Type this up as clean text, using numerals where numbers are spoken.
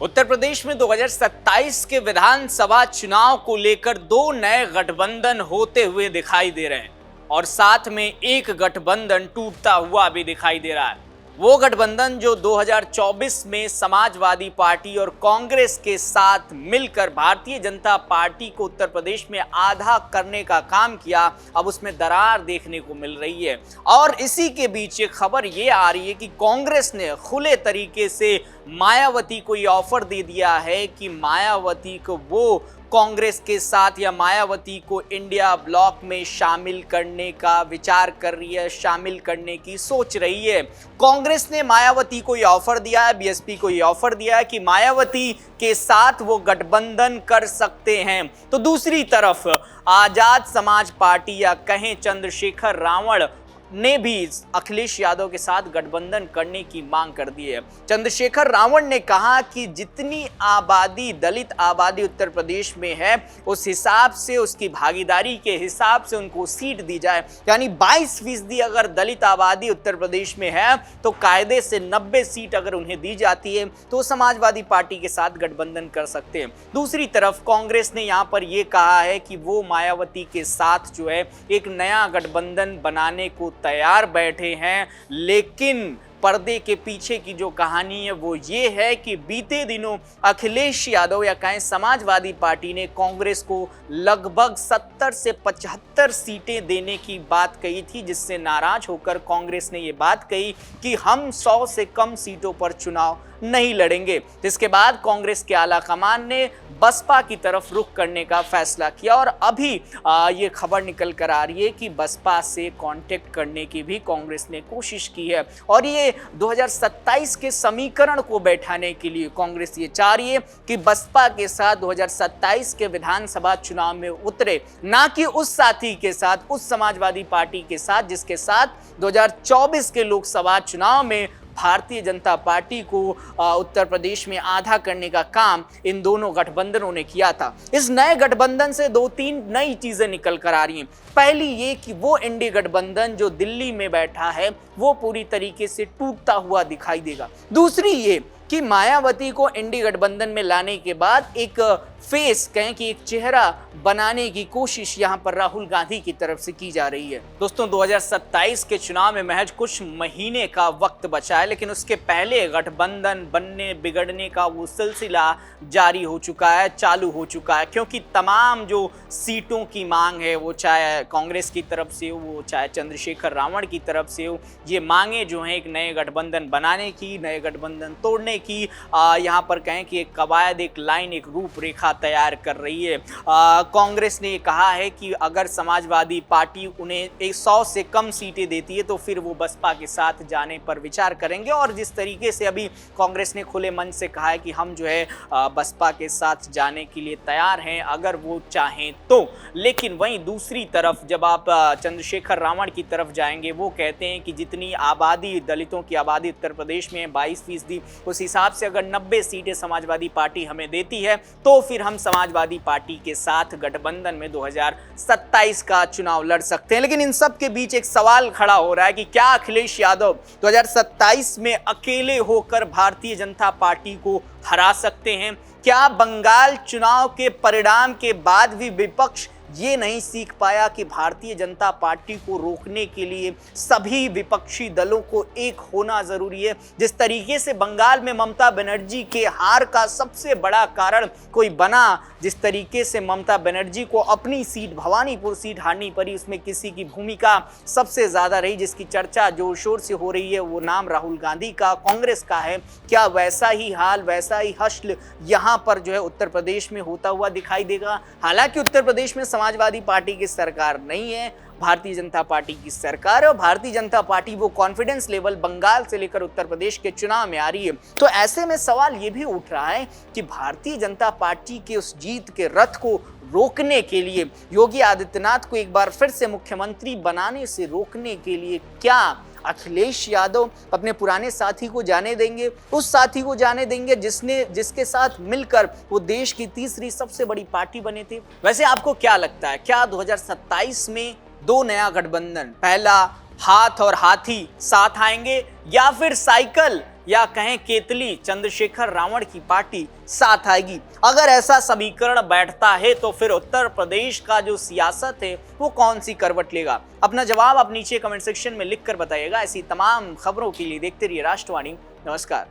उत्तर प्रदेश में 2027 के विधानसभा चुनाव को लेकर दो नए गठबंधन होते हुए दिखाई दे रहे हैं और साथ में एक गठबंधन टूटता हुआ भी दिखाई दे रहा है। वो गठबंधन जो 2024 में समाजवादी पार्टी और कांग्रेस के साथ मिलकर भारतीय जनता पार्टी को उत्तर प्रदेश में आधा करने का काम किया, अब उसमें दरार देखने को मिल रही है। और इसी के बीच एक खबर ये आ रही है कि कांग्रेस ने खुले तरीके से मायावती को ये ऑफर दे दिया है कि मायावती को वो कांग्रेस के साथ या मायावती को इंडिया ब्लॉक में शामिल करने का विचार कर रही है, शामिल करने की सोच रही है। कांग्रेस ने मायावती को यह ऑफर दिया है, बीएसपी को यह ऑफर दिया है कि मायावती के साथ वो गठबंधन कर सकते हैं। तो दूसरी तरफ आजाद समाज पार्टी या कहें चंद्रशेखर रावण ने भी अखिलेश यादव के साथ गठबंधन करने की मांग कर दी है। चंद्रशेखर रावण ने कहा कि जितनी आबादी दलित आबादी उत्तर प्रदेश में है उस हिसाब से उसकी भागीदारी के हिसाब से उनको सीट दी जाए, यानी 22% अगर दलित आबादी उत्तर प्रदेश में है तो कायदे से 90 सीट अगर उन्हें दी जाती है तो समाजवादी पार्टी के साथ गठबंधन कर सकते हैं। दूसरी तरफ कांग्रेस ने यहाँ पर यह कहा है कि वो मायावती के साथ जो है एक नया गठबंधन बनाने को तैयार बैठे हैं, लेकिन पर्दे के पीछे की जो कहानी है वो ये है कि बीते दिनों अखिलेश यादव या कहें समाजवादी पार्टी ने कांग्रेस को लगभग 70 से 75 सीटें देने की बात कही थी, जिससे नाराज होकर कांग्रेस ने ये बात कही कि हम 100 से कम सीटों पर चुनाव नहीं लड़ेंगे। इसके बाद कांग्रेस के आला कमान ने बसपा की तरफ रुख करने का फैसला किया और अभी ये खबर निकल कर आ रही है कि बसपा से कांटेक्ट करने की भी कांग्रेस ने कोशिश की है और ये 2027 के समीकरण को बैठाने के लिए कांग्रेस ये चाह रही है कि बसपा के साथ 2027 के विधानसभा चुनाव में उतरे, ना कि उस साथी के साथ, उस समाजवादी पार्टी के साथ जिसके साथ 2024 के लोकसभा चुनाव में भारतीय जनता पार्टी को उत्तर प्रदेश में आधा करने का काम इन दोनों गठबंधनों ने किया था। इस नए गठबंधन से 2-3 नई चीजें निकल कर आ रही हैं। पहली ये कि वो इंडी गठबंधन जो दिल्ली में बैठा है वो पूरी तरीके से टूटता हुआ दिखाई देगा। दूसरी ये कि मायावती को इंडी गठबंधन में लाने के बाद एक फेस कहें कि एक चेहरा बनाने की कोशिश यहां पर राहुल गांधी की तरफ से की जा रही है। दोस्तों 2027 के चुनाव में महज कुछ महीने का वक्त बचा है, लेकिन उसके पहले गठबंधन बनने बिगड़ने का वो सिलसिला जारी हो चुका है, चालू हो चुका है, क्योंकि तमाम जो सीटों की मांग है वो चाहे कांग्रेस की तरफ से हो, वो चाहे चंद्रशेखर रावण की तरफ से हो, ये मांगे जो हैं एक नए गठबंधन बनाने की, नए गठबंधन तोड़ने की यहाँ पर कहें कि एक कवायद, एक लाइन, एक रूपरेखा तैयार कर रही है। कांग्रेस ने कहा है कि अगर समाजवादी पार्टी उन्हें 100 से कम सीटें देती है तो फिर वो बसपा के साथ जाने पर विचार करेंगे और जिस तरीके से अभी कांग्रेस ने खुले मन से कहा है कि हम जो है बसपा के साथ जाने के लिए तैयार हैं अगर वो चाहें तो। लेकिन वहीं दूसरी तरफ जब आप चंद्रशेखर रावण की तरफ जाएंगे, वो कहते हैं कि जितनी आबादी दलितों की आबादी उत्तर प्रदेश में 22%, उस हिसाब से अगर 90 सीटें समाजवादी पार्टी हमें देती है तो फिर हम समाजवादी पार्टी के साथ गठबंधन में 2027 का चुनाव लड़ सकते हैं। लेकिन इन सब के बीच एक सवाल खड़ा हो रहा है कि क्या अखिलेश यादव 2027 में अकेले होकर भारतीय जनता पार्टी को हरा सकते हैं? क्या बंगाल चुनाव के परिणाम के बाद भी विपक्ष ये नहीं सीख पाया कि भारतीय जनता पार्टी को रोकने के लिए सभी विपक्षी दलों को एक होना जरूरी है? जिस तरीके से बंगाल में ममता बनर्जी के हार का सबसे बड़ा कारण कोई बना, जिस तरीके से ममता बनर्जी को अपनी सीट भवानीपुर सीट हारनी पड़ी, उसमें किसी की भूमिका सबसे ज्यादा रही, जिसकी चर्चा जोर शोर से हो रही है, वो नाम राहुल गांधी का, कांग्रेस का है। क्या वैसा ही हाल, वैसा ही हश्ल यहां पर जो है उत्तर प्रदेश में होता हुआ दिखाई देगा? हालांकि उत्तर प्रदेश में समाजवादी पार्टी की सरकार नहीं है, भारतीय जनता पार्टी की सरकार है और भारतीय जनता पार्टी वो कॉन्फिडेंस लेवल बंगाल से लेकर उत्तर प्रदेश के चुनाव में आ रही है। तो ऐसे में सवाल ये भी उठ रहा है कि भारतीय जनता पार्टी के उस जीत के रथ को रोकने के लिए, योगी आदित्यनाथ को एक बार फिर से मुख्यमंत्री बनाने से रोकने के लिए क्या अखिलेश यादव अपने पुराने साथी को जाने देंगे, उस साथी को जाने देंगे जिसके साथ मिलकर वो देश की तीसरी सबसे बड़ी पार्टी बने थे? वैसे आपको क्या लगता है, क्या 2027 में दो नया गठबंधन, पहला हाथ और हाथी साथ आएंगे या फिर साइकिल या कहें केतली चंद्रशेखर रावण की पार्टी साथ आएगी। अगर ऐसा समीकरण बैठता है तो फिर उत्तर प्रदेश का जो सियासत है वो कौन सी करवट लेगा? अपना जवाब आप नीचे कमेंट सेक्शन में लिखकर बताइएगा। ऐसी तमाम खबरों के लिए देखते रहिए राष्ट्रवाणी। नमस्कार।